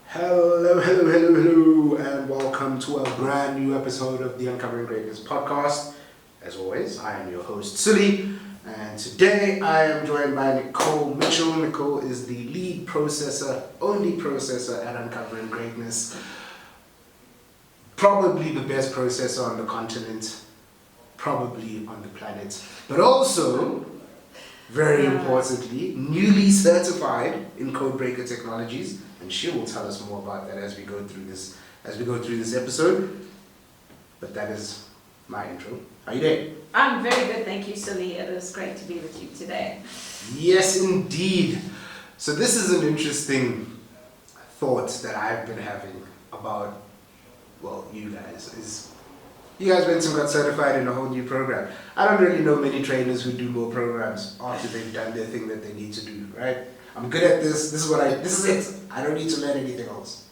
Hello, and welcome to a brand new episode of the Uncovering Greatness podcast. As always, I am your host, Suleman, and today I am joined by Nicole Mitchell. Nicole is the lead processor, only processor at Uncovering Greatness. Probably the best processor on the continent, probably on the planet, but also, very importantly, newly certified in Codebreaker Technologies. And she will tell us more about that as we go through this episode. But that is my intro. How are you doing? I'm very good, thank you, Suleman. It is great to be with you today. Yes, indeed. So this is an interesting thought that I've been having about, you guys. You guys went and got certified in a whole new program. I don't really know many trainers who do more programs after they've done their thing that they need to do, right? I'm good at this. This is it. I don't need to learn anything else.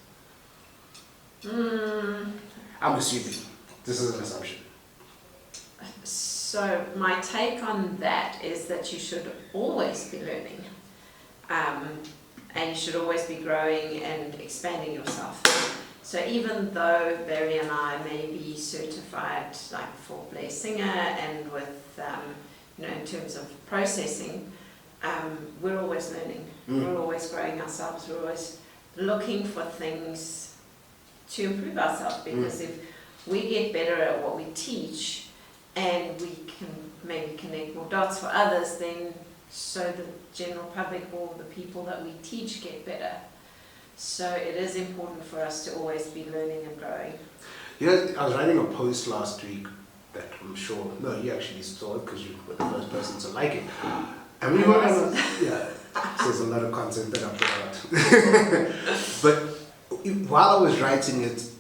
I'm assuming. This is an assumption. So my take on that is that you should always be learning. And you should always be growing and expanding yourself. So even though Barry and I may be certified like for Blair Singer and with, in terms of processing, we're always learning. We're always growing ourselves. We're always looking for things to improve ourselves, because if we get better at what we teach and we can maybe connect more dots for others, then so the general public or the people that we teach get better. So it is important for us to always be learning and growing. You know, I was writing a post last week that I'm sure, no, you actually saw it because you were the first person to like it. And we were, so there's a lot of content that I put out. But while I was writing it,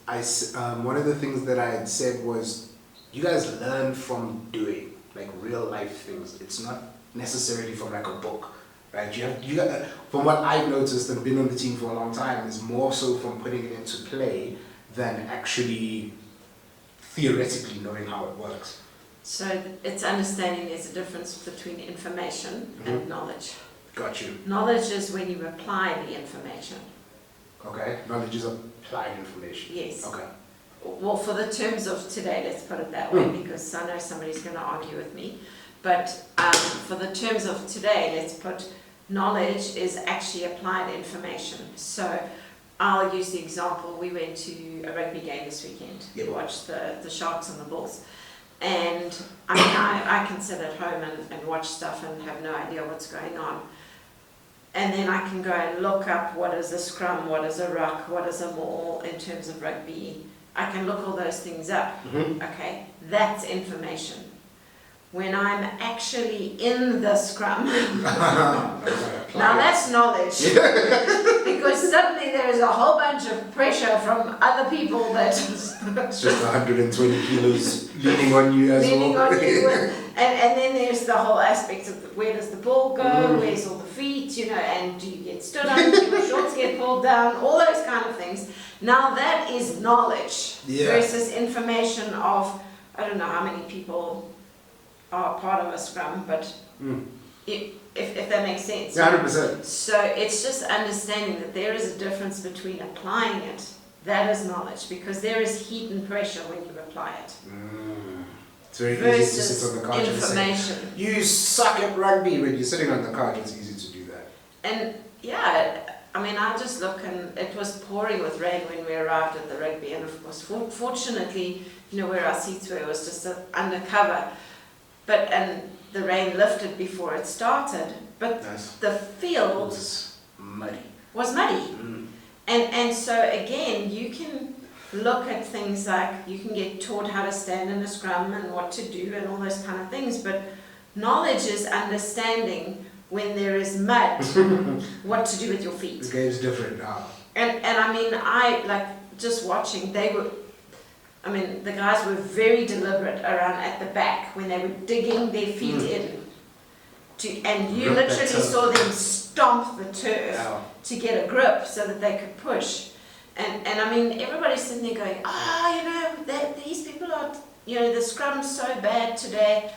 one of the things that I had said was, you guys learn from doing, like real life things. It's not necessarily from like a book, right? You have, from what I've noticed and been on the team for a long time, is more so from putting it into play than actually theoretically knowing how it works. So it's understanding there's a difference between information and knowledge. Got you. Knowledge is when you apply the information. Okay, knowledge is applied information. Yes. Okay. Well, for the terms of today, let's put it that way, because I know somebody's going to argue with me. But for the terms of today, let's put knowledge is actually applied information. So I'll use the example, we went to a rugby game this weekend. Yep. We watched the Sharks and the Bulls. And I mean, I can sit at home and watch stuff and have no idea what's going on. And then I can go and look up what is a scrum, what is a ruck, what is a maul in terms of rugby. I can look all those things up. Okay, that's information. When I'm actually in the scrum, now that's knowledge. Because suddenly there is a whole bunch of pressure from other people that it's just 120 kilos leaning on you as well. And then there's the whole aspect of where does the ball go, where's all the feet, and do you get stood up, do your shorts get pulled down, all those kind of things. Now that is knowledge versus information of, I don't know how many people are part of a scrum, but if that makes sense. Yeah, 100%. So it's just understanding that there is a difference between applying it, that is knowledge, because there is heat and pressure when you apply it. It's very easy to sit on the couch information. And say, you suck at rugby. When you're sitting on the couch, it's easy to do that. And I mean, I just look, and it was pouring with rain when we arrived at the rugby, and of course, fortunately, where our seats were, it was just undercover. And the rain lifted before it started, but the field was muddy. And so again, you can look at things like, you can get taught how to stand in a scrum and what to do and all those kind of things, but knowledge is understanding when there is mud, what to do with your feet. The game's different now. And I mean, just watching, the guys were very deliberate around at the back when they were digging their feet in. And you literally saw them stomp the turf to get a grip so that they could push. And I mean, everybody's sitting there going, these people are, the scrum's so bad today.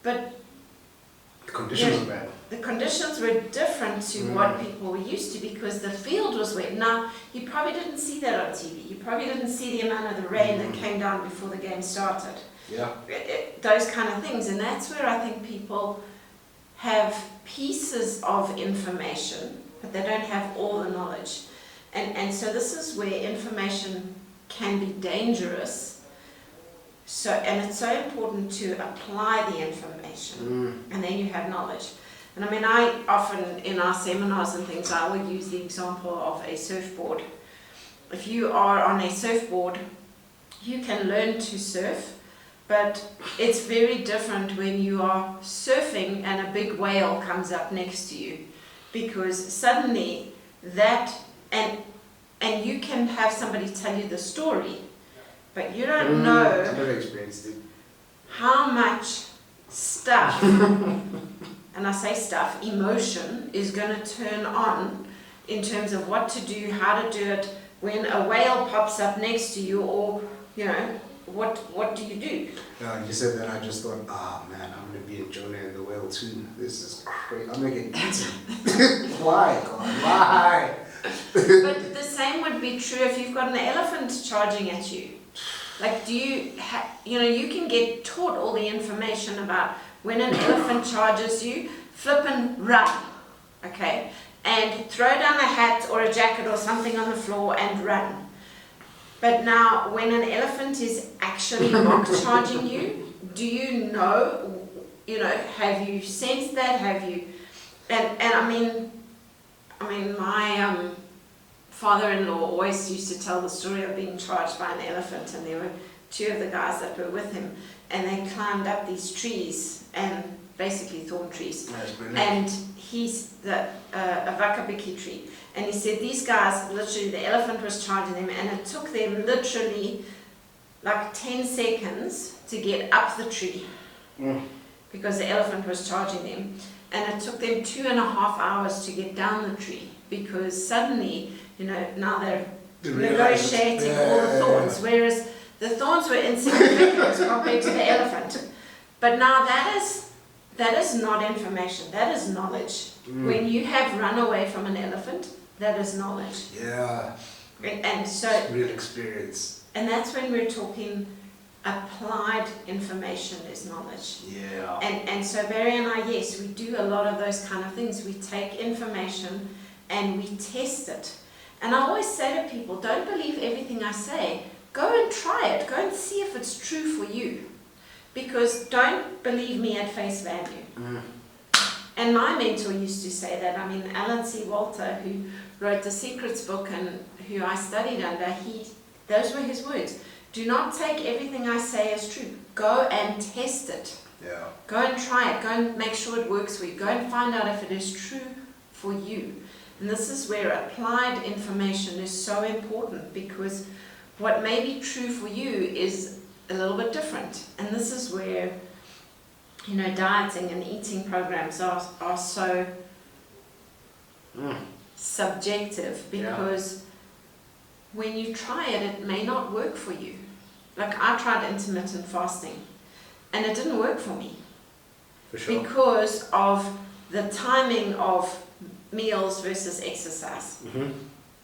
But The conditions are bad. The conditions were different to what people were used to because the field was wet. Now, you probably didn't see that on TV. You probably didn't see the amount of the rain that came down before the game started. Yeah. Those kind of things. And that's where I think people have pieces of information, but they don't have all the knowledge. And so this is where information can be dangerous. So, and it's so important to apply the information, and then you have knowledge. And I mean, I often, in our seminars and things, I will use the example of a surfboard. If you are on a surfboard, you can learn to surf, but it's very different when you are surfing and a big whale comes up next to you, because suddenly that, and you can have somebody tell you the story, but you don't know I've never experienced it. how much stuff, and I say stuff, emotion is going to turn on in terms of what to do, how to do it, when a whale pops up next to you, or, you know, what do you do? You said that, I just thought, oh man, I'm going to be in Jonah and the Whale too. This is crazy. I'm going to get eaten. Why, God? Why? But the same would be true if you've got an elephant charging at you. Like, do you, you know, you can get taught all the information about when an elephant charges you, flip and run, okay? And throw down a hat or a jacket or something on the floor and run. But now, when an elephant is actually rock charging you, do you know, have you sensed that? Have you, and I mean, my father-in-law always used to tell the story of being charged by an elephant, and there were two of the guys that were with him, and they climbed up these trees, and basically thorn trees, and he's a B.A.N.K tree, and he said these guys, literally the elephant was charging them, and it took them literally like 10 seconds to get up the tree, because the elephant was charging them, and it took them 2.5 hours to get down the tree, because suddenly, now they're negotiating all the thorns, whereas the thorns were insignificant compared to the elephant. But now that is not information, that is knowledge. When you have run away from an elephant, that is knowledge. Yeah. And so real experience. And that's when we're talking applied information is knowledge. Yeah. And so Barry and I, yes, we do a lot of those kind of things. We take information and we test it. And I always say to people, don't believe everything I say. Go and try it. Go and see if it's true for you. Because don't believe me at face value. And my mentor used to say that. I mean, Alan C. Walter, who wrote the Secrets book and who I studied under, those were his words. Do not take everything I say as true. Go and test it. Yeah. Go and try it. Go and make sure it works for you. Go and find out if it is true for you. And this is where applied information is so important, because what may be true for you is a little bit different. And this is where, dieting and eating programs are so subjective, because when you try it, it may not work for you. Like, I tried intermittent fasting and it didn't work for me. For sure. Because of the timing of meals versus exercise.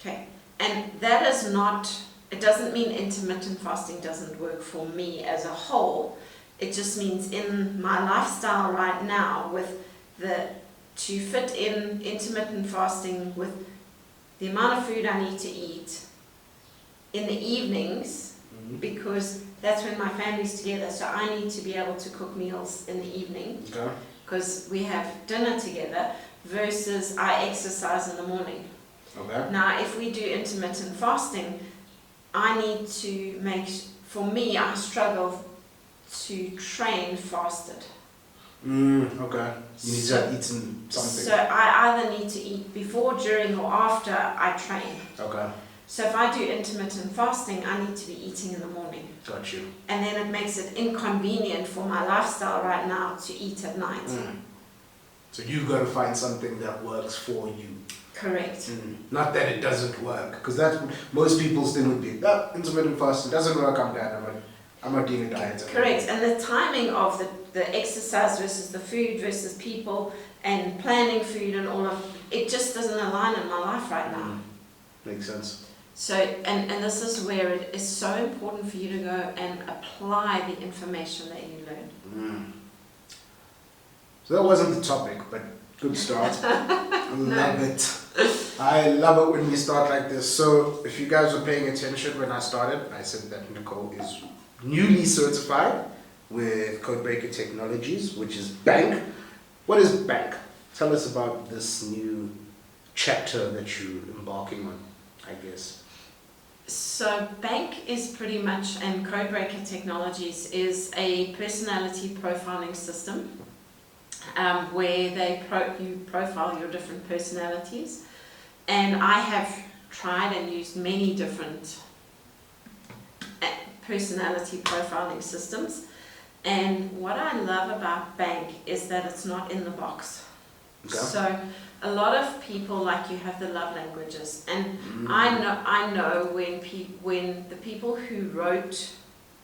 Okay. And that is not, it doesn't mean intermittent fasting doesn't work for me as a whole. It just means in my lifestyle right now, to fit in intermittent fasting with the amount of food I need to eat in the evenings, because that's when my family's together, so I need to be able to cook meals in the evening, because we have dinner together, versus I exercise in the morning. Now, if we do intermittent fasting, I need to for me, I struggle to train fasted. You need to have eaten something. So I either need to eat before, during, or after I train. So if I do intermittent fasting, I need to be eating in the morning. Got you. And then it makes it inconvenient for my lifestyle right now to eat at night. So you've got to find something that works for you. Correct. Not that it doesn't work, because that's most people's thing would be, intermittent fasting doesn't work, I'm done. I'm not doing a diet. Correct. And the timing of the the exercise versus the food versus people and planning food and all of it just doesn't align in my life right now. Makes sense. So, and this is where it is so important for you to go and apply the information that you learn. So that wasn't the topic, but good start. I love it. I love it when we start like this. So if you guys were paying attention when I started, I said that Nicole is newly certified with Codebreaker Technologies, which is B.A.N.K. What is B.A.N.K? Tell us about this new chapter that you're embarking on, I guess. So B.A.N.K is pretty much, and Codebreaker Technologies is a personality profiling system where you profile your different personalities. And I have tried and used many different personality profiling systems. And what I love about B.A.N.K is that it's not in the box. Okay. So a lot of people, like you have the love languages, and I know when the people who wrote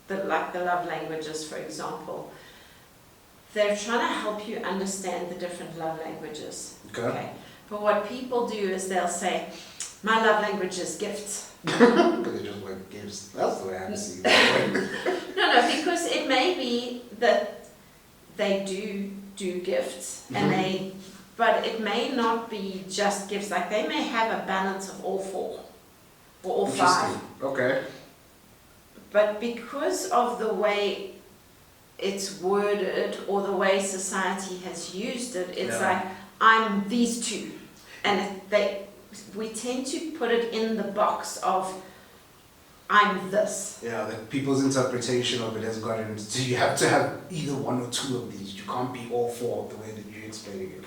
the love languages, for example, they're trying to help you understand the different love languages. Okay. But what people do is they'll say, my love language is gifts. Because they just like gifts. That's the way I see it. No, because it may be that they do gifts, but it may not be just gifts. Like they may have a balance of all four or all five. Okay. But because of the way it's worded or the way society has used it, it's like, I'm these two. And we tend to put it in the box of, I'm this. Yeah, that people's interpretation of it has gotten, so you have to have either one or two of these. You can't be all four the way that you're explaining it.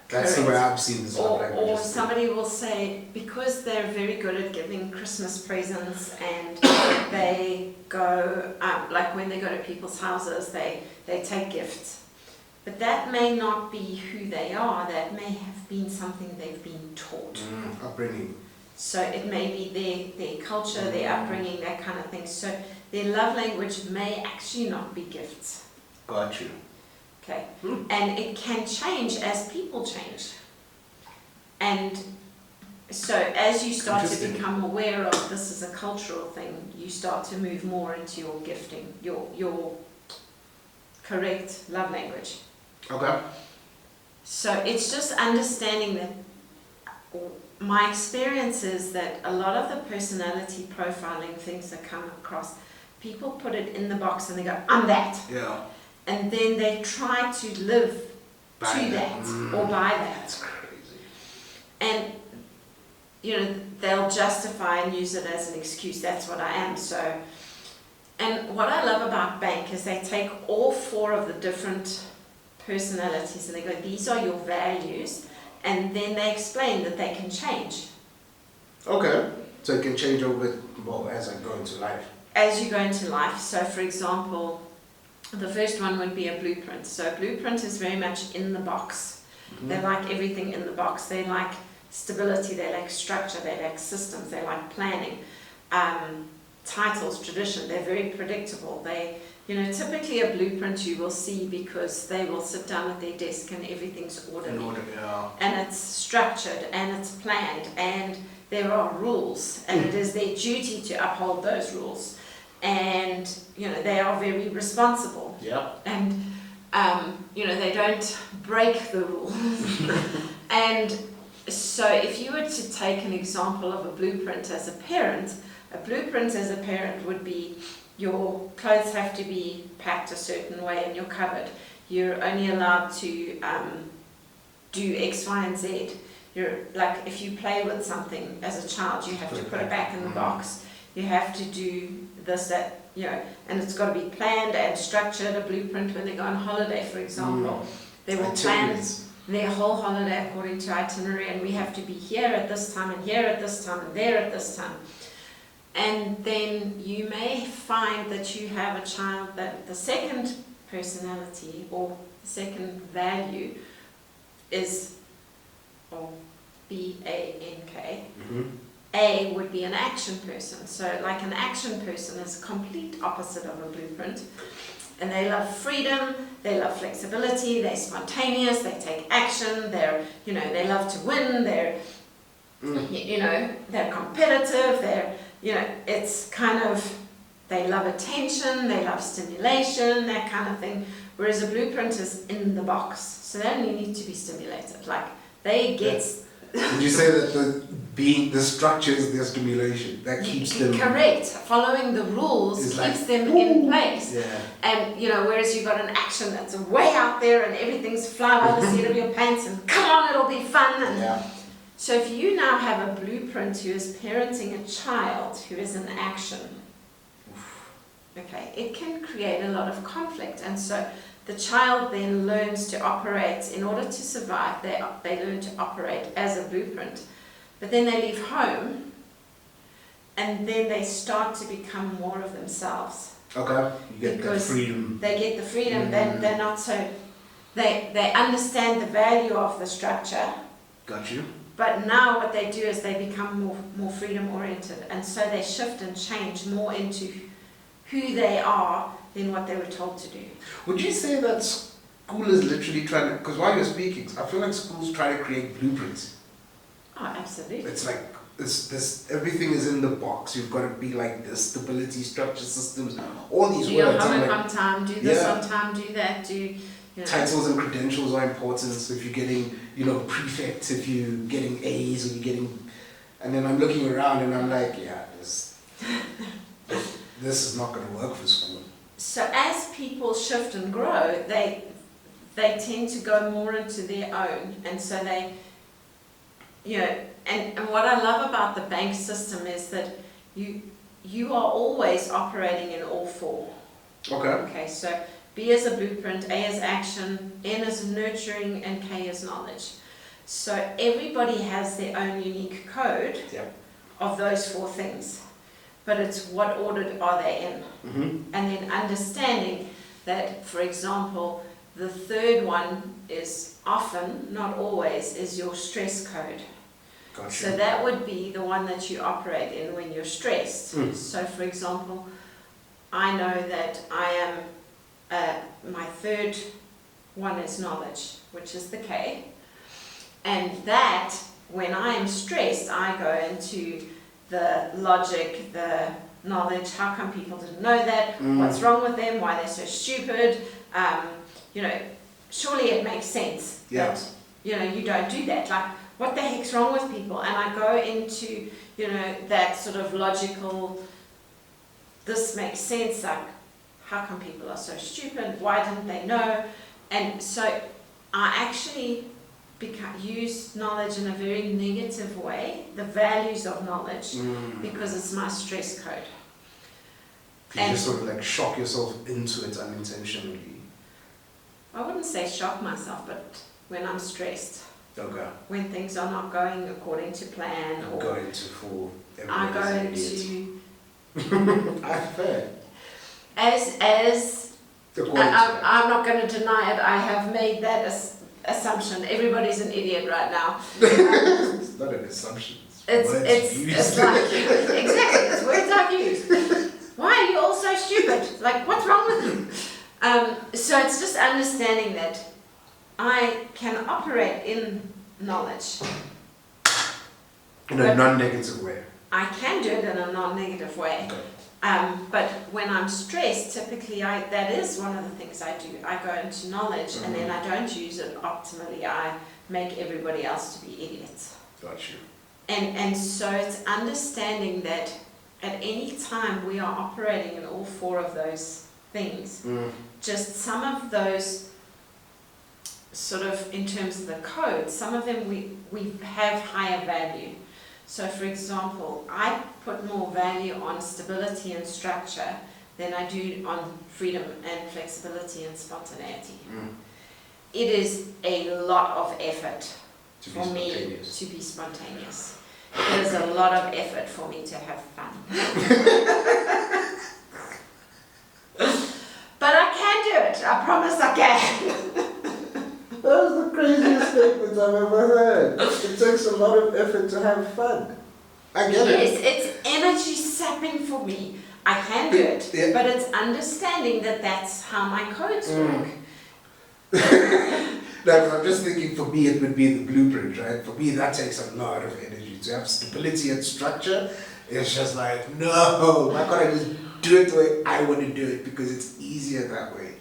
That's the way I've seen this. Or somebody will say, because they're very good at giving Christmas presents and they go, like when they go to people's houses, they take gifts. But that may not be who they are. That may have been something they've been taught. Upbringing. So it may be their culture, their upbringing, that kind of thing. So their love language may actually not be gifts. Got you. Okay. And it can change as people change. And so as you start to become aware of this is a cultural thing, you start to move more into your gifting, your correct love language. Okay. So it's just understanding that my experience is that a lot of the personality profiling things that come across, people put it in the box and they go, I'm that. Yeah. And then they try to live to that or by that. That's crazy. And, they'll justify and use it as an excuse. That's what I am. So, and what I love about B.A.N.K is they take all four of the different personalities and they go, these are your values. And then they explain that they can change. Okay. So it can change as I go into life. As you go into life. So, for example, the first one would be a blueprint. So a blueprint is very much in the box. They like everything in the box. They like stability, they like structure, they like systems, they like planning, titles, tradition. They're very predictable. Typically a blueprint you will see because they will sit down at their desk and everything's orderly. And it's structured and it's planned and there are rules and it is their duty to uphold those rules. And they are very responsible. Yeah. And they don't break the rules. And so if you were to take an example of a blueprint as a parent would be your clothes have to be packed a certain way in your cupboard. You're only allowed to do X, Y, and Z. You're like, if you play with something as a child, you have to put it back in the box. You have to do this, that, and it's got to be planned and structured. A blueprint when they go on holiday, for example, they will plan their whole holiday according to itinerary, and we have to be here at this time, and here at this time, and there at this time. And then you may find that you have a child that the second personality or second value is B.A.N.K. A would be an action person. So like an action person is complete opposite of a blueprint. And they love freedom, they love flexibility, they're spontaneous, they take action, they're, they love to win, they're, they're competitive, they're, it's kind of, they love attention, they love stimulation, that kind of thing. Whereas a blueprint is in the box, so they only need to be stimulated. Like, they get... Would you say that the structure is their stimulation? That keeps them... Correct. Following the rules keeps them in place. Yeah. And, whereas you've got an action that's way out there and everything's fly by the seat of your pants and come on, it'll be fun. And so if you now have a blueprint who is parenting a child who is in action, okay, it can create a lot of conflict. And so the child then learns to operate, in order to survive, they learn to operate as a blueprint. But then they leave home, and then they start to become more of themselves. Okay, you get the freedom. They get the freedom, they're not so, they understand the value of the structure. Got you. But now what they do is they become more freedom oriented, and so they shift and change more into who they are than what they were told to do. Would you say that school is literally trying to, because while you're speaking, I feel like schools try to create blueprints. Oh, absolutely. It's like, this everything is in the box. You've got to be like this, stability, structure, systems, all these do words. Do your homework on time, do this on time, do that, Titles and credentials are important. So if you're getting, prefects, if you're getting A's, or you're getting... And then I'm looking around and I'm like, this is not going to work for school. So as people shift and grow, they tend to go more into their own, and so they, and what I love about the B.A.N.K system is that you are always operating in all four. Okay. Okay, so B is a blueprint, A is action, N is nurturing, and K is knowledge. So everybody has their own unique code of those four things. But it's what order are they in? And then understanding that, for example, the third one is often, not always, is your stress code. Gotcha. So that would be the one that you operate in when you're stressed. So for example, I know that I am, my third one is knowledge, which is the K. And that, when I am stressed, I go into the logic, the knowledge, how come people didn't know that, what's wrong with them, why they're so stupid, surely it makes sense that, you don't do that, like, what the heck's wrong with people? And I go into, that sort of logical, this makes sense, like, how come people are so stupid, why didn't they know? And so I actually use knowledge in a very negative way, the values of knowledge, because it's my stress code. You just sort of like shock yourself into it unintentionally. I wouldn't say shock myself, but when I'm stressed. Okay. When things are not going according to plan, or go into full. I go into. I fair. I'm not going to deny it. I have made that assumption. Everybody's an idiot right now. It's not an assumption. It's like exactly. It's words I've used. Why are you all so stupid? Like, what's wrong with you? So it's just understanding that I can operate in knowledge. In a non-negative way. I can do it in a non-negative way. Okay. But when I'm stressed, typically that is one of the things I do. I go into knowledge and then I don't use it optimally. I make everybody else to be idiots. Got you. And so it's understanding that at any time we are operating in all four of those things. Just some of those sort of, in terms of the code, some of them we have higher value. So for example, I put more value on stability and structure than I do on freedom and flexibility and spontaneity. It is a lot of effort for me to be spontaneous. It is a lot of effort for me to have fun. But I can do it, I promise I can. That was the craziest statement I've ever heard. It takes a lot of effort to have fun. I get it. Yes, it's energy sapping for me. I can do it, Yeah. but it's understanding that that's how my codes work. Like, I'm just thinking, for me, it would be the blueprint, right? For me, that takes a lot of energy. To have stability and structure, it's just like, no, why can't I just do it the way I want to do it? Because it's easier that way.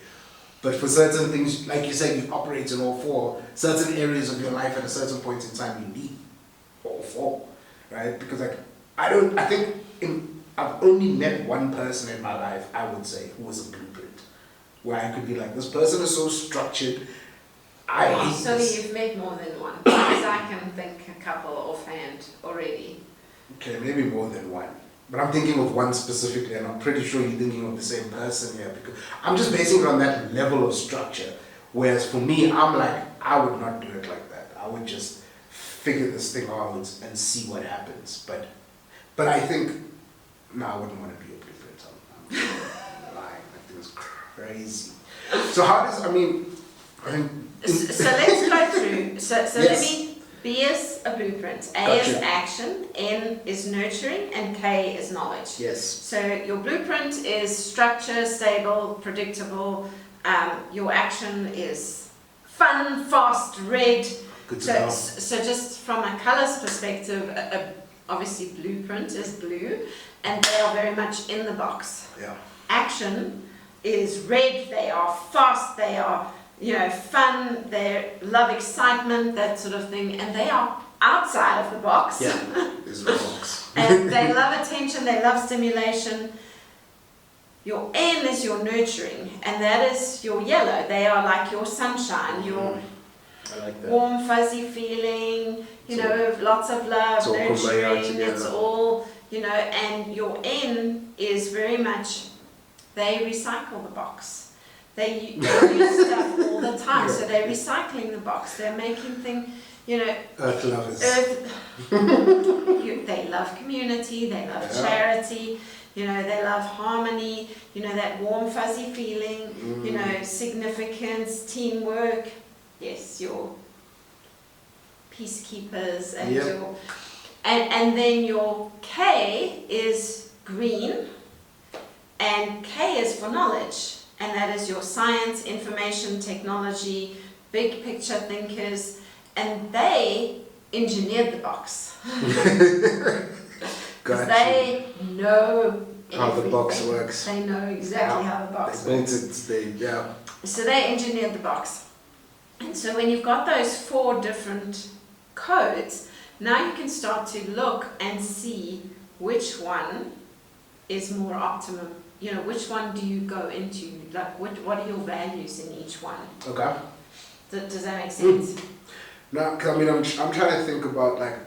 But for certain things, like you said, you operate in all four. Certain areas of your life at a certain point in time, you need all four, right? Because like, I've only met one person in my life, I would say, who was a blueprint. Where I could be like, this person is so structured, I hate So this. you've met more than one, because I can think a couple offhand already. Okay, maybe more than one. But I'm thinking of one specifically, and I'm pretty sure you're thinking of the same person here, because I'm just basing it on that level of structure. Whereas for me, I'm like, I would not do it like that. I would just figure this thing out and see what happens. But I think, no, I wouldn't want to be a blueprint. I'm lying. That thing's crazy. So how does, I think, So let's go through. So Yes. let me, B is a blueprint, A is Gotcha. action, N is nurturing, and K is knowledge. yes. So your blueprint is structure, stable, predictable. Your action is fun, fast, red. Good to So, know. so just from a colours perspective, obviously blueprint is blue, and they are very much in the box. Yeah. Action is red, they are fast, they are, fun, they love excitement, that sort of thing, and they are outside of the box. Yeah, there's no box. And they love attention, they love stimulation. Your N is your nurturing, and that is your yellow. They are like your sunshine, your I like that. warm, fuzzy feeling, lots of love, it's all combined nurturing, together. it's all, and your N is very much, they recycle the box. They use stuff all the time, so they're recycling the box, they're making things, Earth lovers. They love community, they love Yeah. charity, they love harmony, that warm fuzzy feeling, significance, teamwork. Yes, your peacekeepers and Yep. and then your K is green, and K is for knowledge, and that is your science, information, technology, big picture thinkers, and they engineered the box. Gotcha. They know How the box everything. works. They know exactly how the box They built works. it, So they engineered the box. And so when you've got those 4 different codes, now you can start to look and see which one is more optimum. Which one do you go into? Like, what are your values in each one? Okay. Does that make sense? Now, I'm trying to think about, like,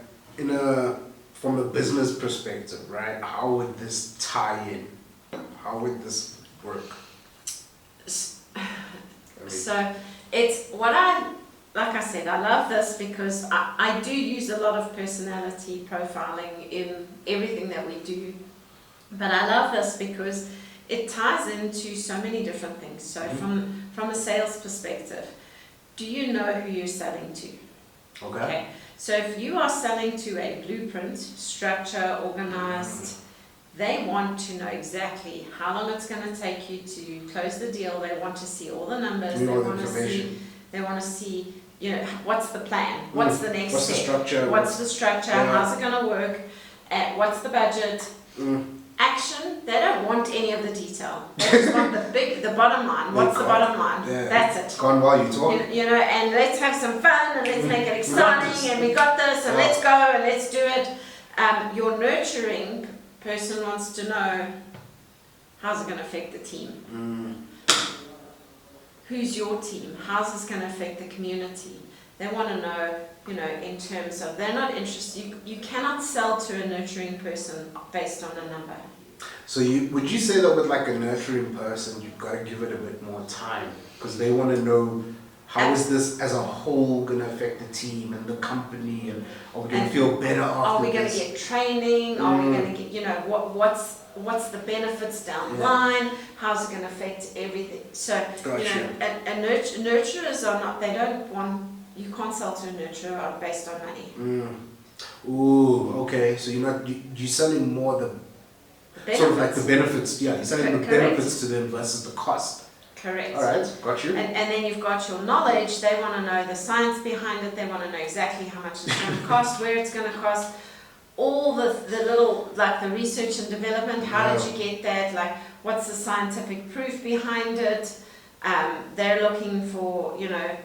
from a business perspective, right? How would this tie in? How would this work? So it's like I said, I love this because I do use a lot of personality profiling in everything that we do. But I love this because it ties into so many different things. So from a sales perspective, do you know who you're selling to? Okay. So if you are selling to a blueprint, structure, organized, they want to know exactly how long it's going to take you to close the deal. They want to see all the numbers. Need They all the want to information. see, what's the plan? What's the next What's the step? structure? What's the structure? Yeah. How's it going to work? What's the budget? Action, they don't want any of the detail. They just want the bottom line. What's the bottom line? Yeah. That's it. Gone while you talk. And let's have some fun, and let's make it We got exciting, this. and we got this, and Yeah. let's go, and let's do it. Your nurturing person wants to know, how's it going to affect the team? Who's your team? How's this going to affect the community? They want to know, in terms of, they're not interested. You cannot sell to a nurturing person based on a number. So would you say that with like a nurturing person, you've got to give it a bit more time because they want to know how is this as a whole going to affect the team and the company, and are we going to feel better after Are we going to this? get training? Are we going to get, what's the benefits down the line? How's it going to affect everything? So, Gotcha. nurturers are not, they don't want, you can't sell to a nurturer based on money. Ooh, okay. So you're selling more the Sort of like the benefits, yeah, you're selling the Correct. benefits to them versus the cost. Correct. Alright, got you. And then you've got your knowledge. They want to know the science behind it. They want to know exactly how much it's going to cost, where it's going to cost, all the little, like the research and development. How did you get that? Like, what's the scientific proof behind it? They're looking for, you know,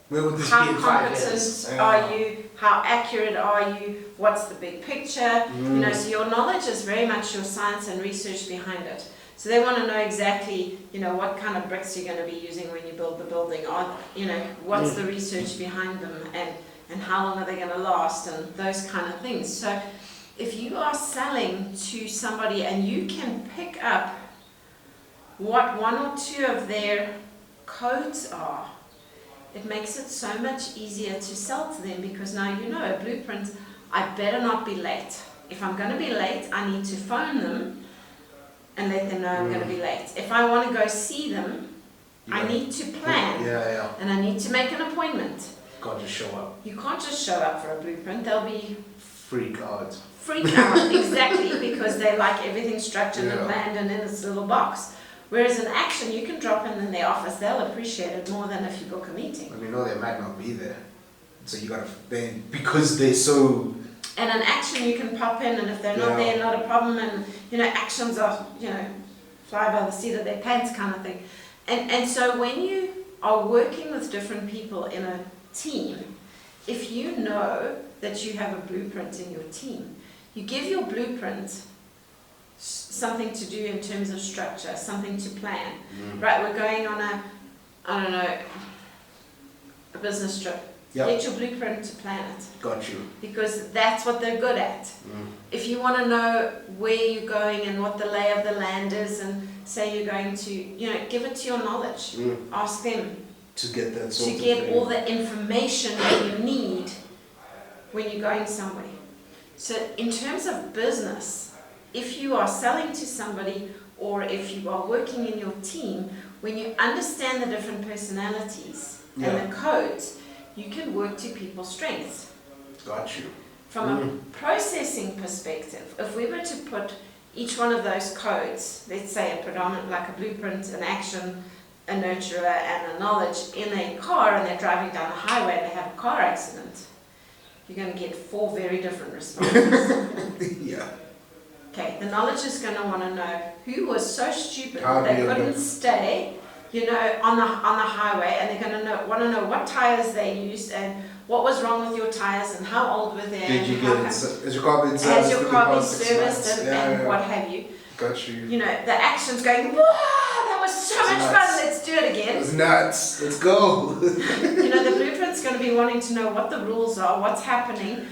Where would this how be in 5 years? competent are you? How accurate are you? What's the big picture? You know, so your knowledge is very much your science and research behind it. So they want to know exactly, you know, what kind of bricks you're going to be using when you build the building, or, you know, what's the research behind them, and how long are they going to last, and those kind of things. So if you are selling to somebody and you can pick up what 1 or 2 of their codes are, it makes it so much easier to sell to them, because now you know a blueprint, I better not be late. If I'm going to be late, I need to phone them and let them know I'm going to be late. If I want to go see them, I need to plan, and I need to make an appointment. Can't just show up. You can't just show up for a blueprint. They'll be Freak out. exactly, because they like everything structured and planned and in this little box. Whereas in action, you can drop in their office. They'll appreciate it more than if you book a meeting. And you know they might not be there, so you gotta because they're so. And in action, you can pop in, and if they're not there, not a problem. And you know, actions are, you know, fly by the seat of their pants kind of thing. And so when you are working with different people in a team, if you know that you have a blueprint in your team, you give your blueprint something to do in terms of structure, something to plan. Right, we're going on a, I don't know, a business trip. Get your blueprint to plan it. Got you. Because that's what they're good at. If you want to know where you're going and what the lay of the land is, and say you're going to, you know, give it to your knowledge. Ask them to get that sort to of get thing. all the information that you need when you're going somewhere. So in terms of business, if you are selling to somebody, or if you are working in your team, when you understand the different personalities and the codes, you can work to people's strengths. Got you. From a processing perspective, if we were to put each one of those codes, let's say a predominant, like a blueprint, an action, a nurturer, and a knowledge, in a car, and they're driving down the highway and they have a car accident, you're going to get 4 very different responses. Okay, the knowledge is going to want to know who was so stupid they couldn't stay, you know, on the highway, and they're going to want to know what tires they used and what was wrong with your tires and how old were they. Did you get has your car been serviced? Has your car been serviced and what have you? Got you. You know, the action's going, wow, that was so much fun, let's do it again. It was nuts, let's go. You know, the blueprint's going to be wanting to know what the rules are, what's happening,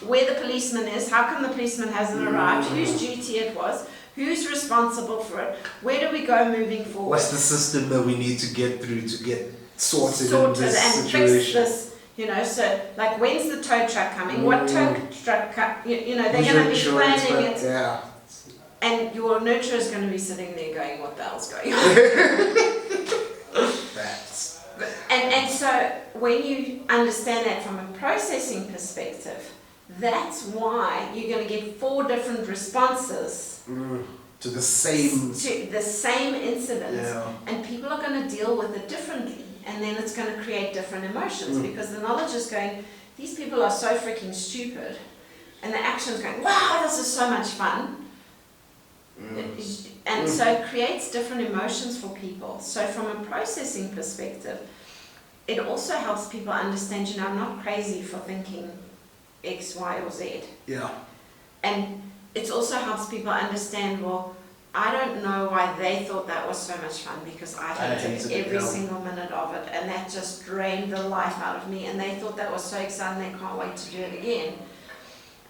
where the policeman is, how come the policeman hasn't arrived, whose duty it was, who's responsible for it, where do we go moving forward. What's the system that we need to get through to get sorted in this and situation? fix this. You know, so like when's the tow truck coming? What tow truck? You know, they're going to be planning it. Yeah. And your nurturer is going to be sitting there going, "What the hell's going on?" And so when you understand that from a processing perspective, that's why you're going to get 4 different responses to the same incident, and people are going to deal with it differently. And then it's going to create different emotions, because the knowledge is going, these people are so freaking stupid, and the action is going, wow, this is so much fun. And so it creates different emotions for people. So from a processing perspective, it also helps people understand, you know, I'm not crazy for thinking X, Y, or Z. Yeah. And it also helps people understand, well, I don't know why they thought that was so much fun, because I hated every single minute of it, and that just drained the life out of me, and they thought that was so exciting they can't wait to do it again.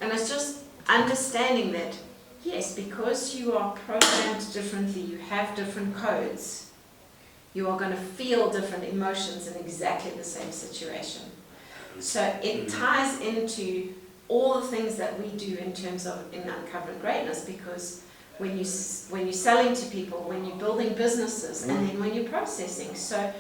And it's just understanding that, yes, because you are programmed differently, you have different codes, you are going to feel different emotions in exactly the same situation. So it ties into all the things that we do in terms of in Uncovering Greatness, because when you're selling to people, when you're building businesses, and then when you're processing. So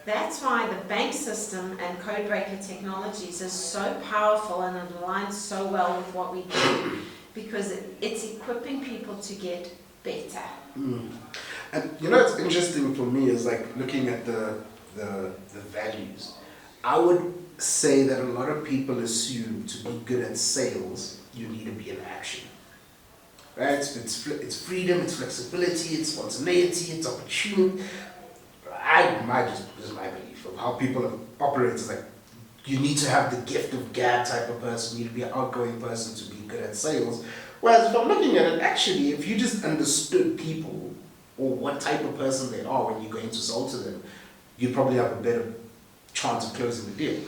that's why the B.A.N.K system and Codebreaker Technologies is so powerful, and it aligns so well with what we do, because it's equipping people to get better. And you know what's interesting for me is like looking at the values. I would say that a lot of people assume to be good at sales, you need to be in action. Right? It's freedom, it's flexibility, it's spontaneity, it's opportunity. This is my belief of how people operate is like you need to have the gift of gab type of person, you need to be an outgoing person to be good at sales. Whereas if I'm looking at it, actually, if you just understood people or what type of person they are when you're going to sell to them, you probably have a better chance of closing the deal.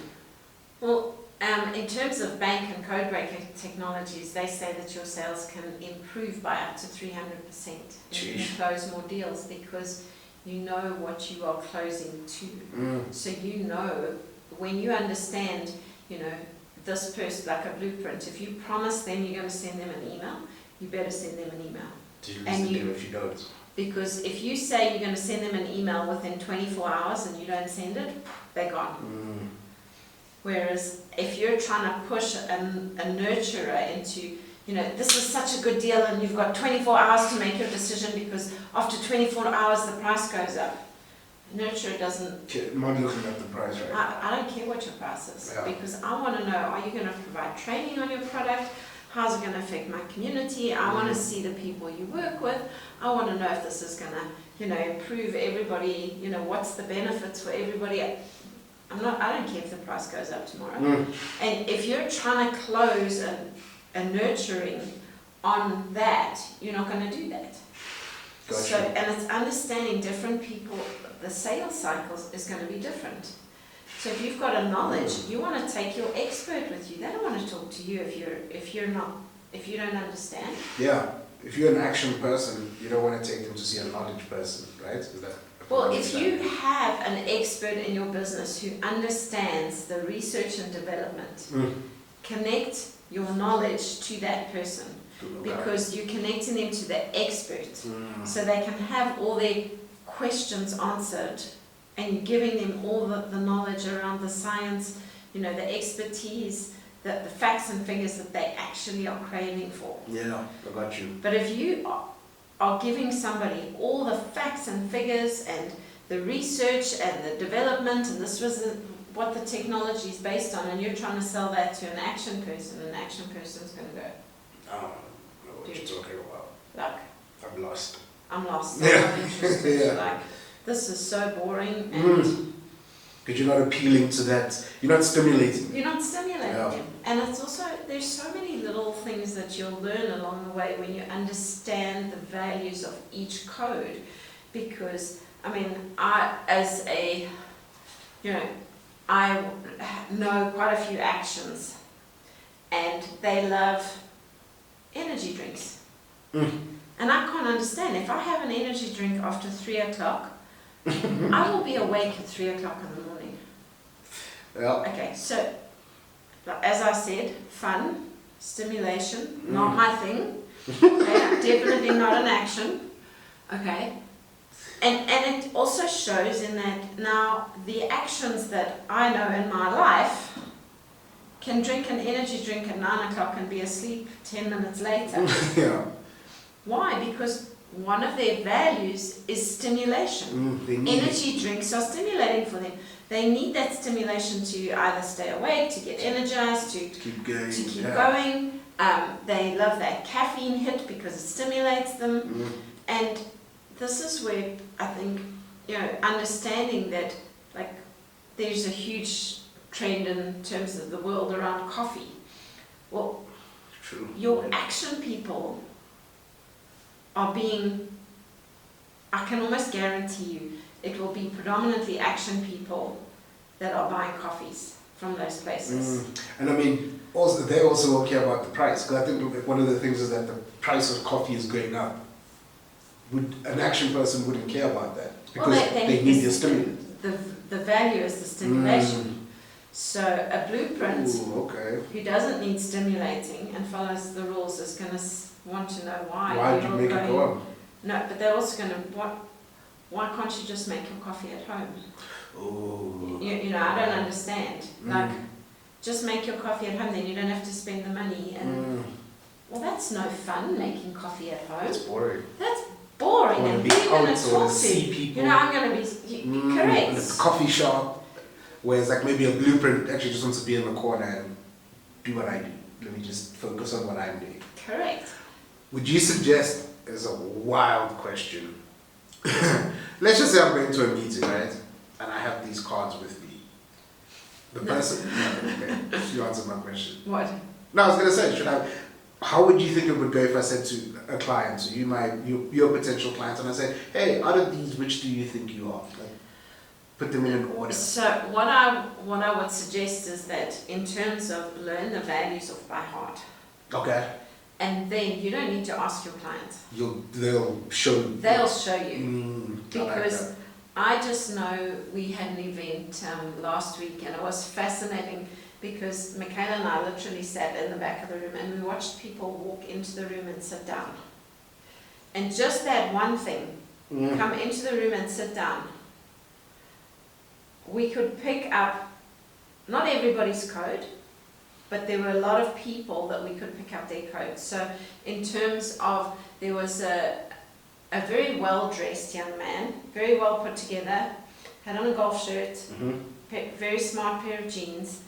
Well, in terms of bank and code breaking technologies, they say that your sales can improve by up to 300%. You can close more deals because you know what you are closing to. So you know, when you understand, you know, this person, like a blueprint, if you promise them you're going to send them an email, you better send them an email. Do you lose the deal if you don't? Because if you say you're going to send them an email within 24 hours and you don't send it, they're gone. Whereas if you're trying to push a nurturer into, you know, this is such a good deal and you've got 24 hours to make your decision because after 24 hours the price goes up. Nurturer doesn't... I'm not looking at the price, right? I don't care what your price is, because I want to know, are you going to provide training on your product? How's it going to affect my community? I want to see the people you work with. I want to know if this is going to, you know, improve everybody, you know, what's the benefits for everybody. I don't care if the price goes up tomorrow. And if you're trying to close a nurturing on that, you're not going to do that. Gotcha. So, and it's understanding different people, the sales cycles is going to be different. So if you've got a knowledge, you want to take your expert with you. They don't want to talk to you if you don't understand. Yeah. If you're an action person, you don't want to take them to see a knowledge person, right? Is that... Well, if you have an expert in your business who understands the research and development, connect your knowledge to that person, because you're connecting them to the expert, so they can have all their questions answered, and you're giving them all the knowledge around the science, you know, the expertise, the facts and figures that they actually are craving for. Yeah, I got you. But if you are giving somebody all the facts and figures and the research and the development, and this was what the technology is based on, and you're trying to sell that to an action person's going to go, I don't know what you're talking about. like, I'm lost. I'm lost, Yeah. I'm not interested, Yeah. like, this is so boring, and Because you're not appealing to that, you're not stimulating. you're not stimulating them. And it's also, there's so many little things that you'll learn along the way when you understand the values of each code. Because, I mean, I know quite a few actions, and they love energy drinks. And I can't understand, if I have an energy drink after 3 o'clock, I will be awake at 3 o'clock in the morning. Yeah. Okay, so, as I said, fun, stimulation, not my thing. Okay, definitely not an action. Okay. And it also shows in that now the actions that I know in my life can drink an energy drink at 9 o'clock and be asleep 10 minutes later. Yeah. Why? Because one of their values is stimulation. Energy drinks are stimulating for them. They need that stimulation to either stay awake, to get energized, to keep going. going. They love that caffeine hit because it stimulates them. And this is where I think, you know, understanding that, like, there's a huge trend in terms of the world around coffee. Well, True. Your action people are being, I can almost guarantee you, it will be predominantly action people that are buying coffees from those places. And I mean, also they also will care about the price, because I think one of the things is that the price of coffee is going up. An action person wouldn't care about that, because they need the stimulant. The value is the stimulation. So a blueprint who doesn't need stimulating and follows the rules is going to want to know why. Why did you make it go up? No, but they're also going to, why can't you just make your coffee at home? Oh. You know, I don't understand. Like, just make your coffee at home, then you don't have to spend the money. And Well, that's no fun, making coffee at home. It's boring. That's boring. I And want who to be are you going out, to I want talk to to? see people. You know, I'm going to be correct. And it's a coffee shop, where it's like maybe a blueprint actually just wants to be in the corner and do what I do. Let me just focus on what I'm doing. Correct. Would you suggest, as a wild question, let's just say I'm going to a meeting, right? And I have these cards with me. The person, no, okay, you answered my question. What? No, I was going to say, how would you think it would go if I said to a client, so you're a potential client, and I said, hey, out of these, which do you think you are? Like, put them in an order. So what I would suggest is that in terms of learn the values of by heart. Okay. And then you don't need to ask your clients. They'll show you. They'll show you. Because I just know we had an event last week and it was fascinating because Michaela and I literally sat in the back of the room and we watched people walk into the room and sit down. And just that one thing, come into the room and sit down, we could pick up not everybody's code, but there were a lot of people that we could pick up their codes. So in terms of, there was a very well-dressed young man, very well put together, had on a golf shirt, very smart pair of jeans.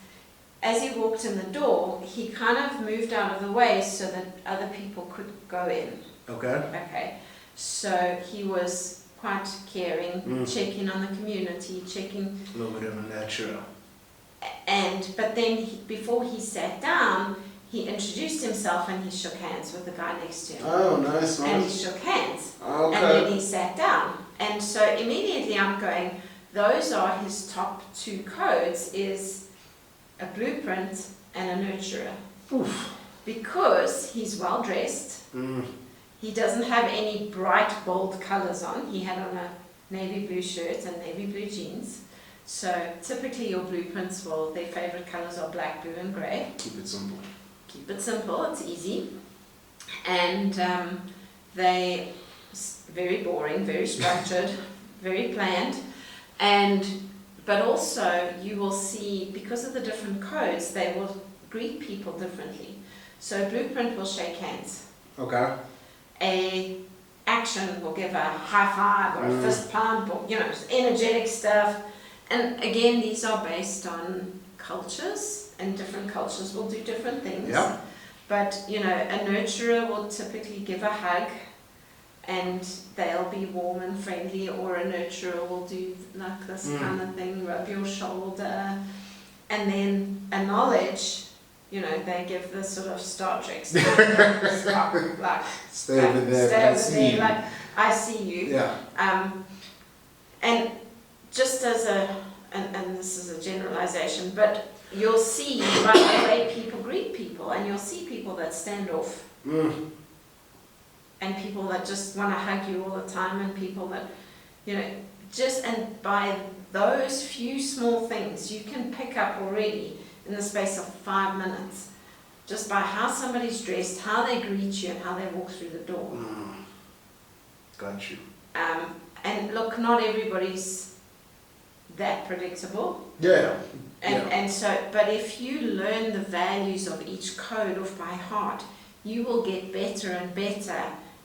As he walked in the door, he kind of moved out of the way so that other people could go in. Okay. So he was quite caring, checking on the community, checking. A little bit of a natural. But then before he sat down, he introduced himself and he shook hands with the guy next to him. Oh, nice, And he nice. shook hands. Okay. And then he sat down. And so immediately I'm going, those are his top two codes, is a blueprint and a nurturer. Oof. Because he's well dressed. He doesn't have any bright, bold colors on. He had on a navy blue shirt and navy blue jeans. So typically your blueprints, well, their favorite colors are black, blue and grey. Keep it simple. Keep it simple, it's easy. And they very boring, very structured, very planned. But also you will see, because of the different codes, they will greet people differently. So a blueprint will shake hands. Okay. A action will give a high five or a fist pump or, energetic stuff. And again, these are based on cultures, and different cultures will do different things. Yeah. But, a nurturer will typically give a hug and they'll be warm and friendly, or a nurturer will do like this kind of thing, rub your shoulder. And then a knowledge, they give this sort of Star Trek stop, like, Stay over there. stay over there, like, I see you. Yeah. And just as and this is a generalization, but you'll see by the way people greet people, and you'll see people that stand off, and people that just want to hug you all the time, and people that, and by those few small things, you can pick up already in the space of 5 minutes, just by how somebody's dressed, how they greet you, and how they walk through the door. Got you. And look, not everybody's that predictable. Yeah. And so, but if you learn the values of each code off by heart, you will get better and better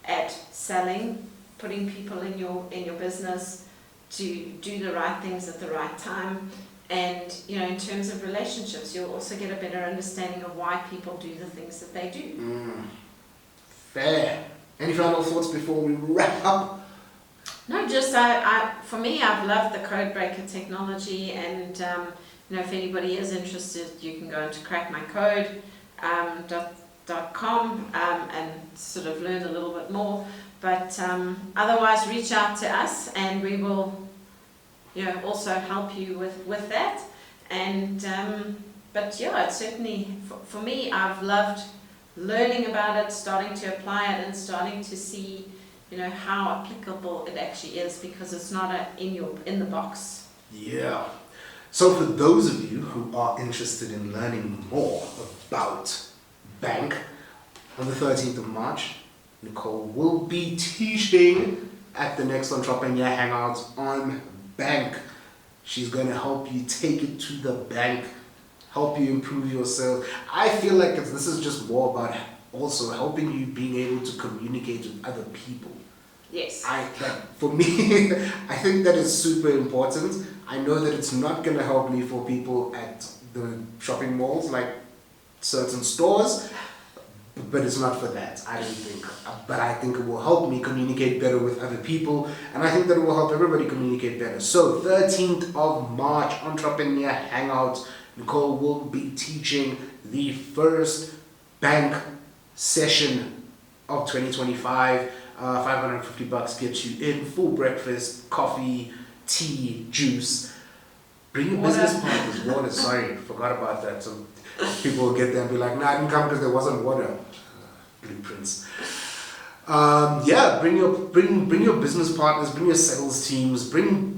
at selling, putting people in your business to do the right things at the right time. And, in terms of relationships, you'll also get a better understanding of why people do the things that they do. Fair. Any final thoughts before we wrap up? No, just for me, I've loved the code breaker technology, and if anybody is interested, you can go into crackmycode.com and sort of learn a little bit more. But otherwise, reach out to us, and we will, also help you with that. And but yeah, it's certainly for me, I've loved learning about it, starting to apply it, and starting to see, how applicable it actually is, because it's not in the box. Yeah. So for those of you who are interested in learning more about B.A.N.K, on the 13th of March, Nicole will be teaching at the next Entrepreneur Hangout on B.A.N.K. She's going to help you take it to the bank, help you improve your sales. I feel like this is just more about also helping you being able to communicate with other people. Yes. For me, I think that is super important. I know that it's not going to help me for people at the shopping malls, like certain stores, but it's not for that, I don't think. But I think it will help me communicate better with other people, and I think that it will help everybody communicate better. So 13th of March, Entrepreneur Hangout. Nicole will be teaching the first bank session of 2025. $550 gets you in, full breakfast, coffee, tea, juice. Bring your Water. business partners, water, sorry, forgot about that. So people will get there and be like, nah, I didn't come because there wasn't water. Blueprints. Bring your business partners, bring your sales teams, bring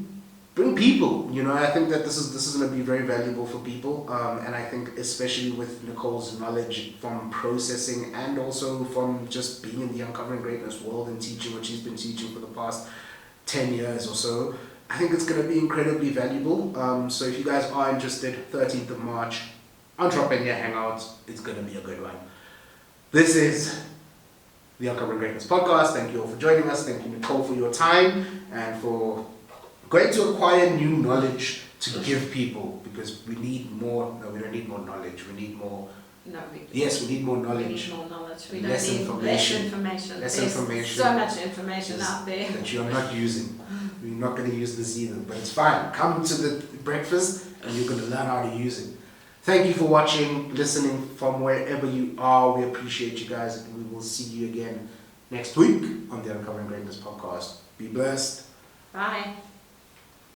people. You know, I think that this is going to be very valuable for people, and I think especially with Nicole's knowledge from processing and also from just being in the Uncovering Greatness world and teaching what she's been teaching for the past 10 years or so, I think it's going to be incredibly valuable. So if you guys are interested, 13th of March, Entrepreneur Hangout, it's going to be a good one. This is the Uncovering Greatness podcast. Thank you all for joining us. Thank you, Nicole, for your time and for going to acquire new knowledge to give people, because we need more. No, we don't need more knowledge. We need more. No, Yes, we need more we knowledge. need more knowledge. We don't Less need information. less information. Less There's information. so much information out there. That you're not using. We're not going to use this either, but it's fine. Come to the breakfast and you're going to learn how to use it. Thank you for watching, listening from wherever you are. We appreciate you guys, and we will see you again next week on the Uncovering Greatness podcast. Be blessed. Bye.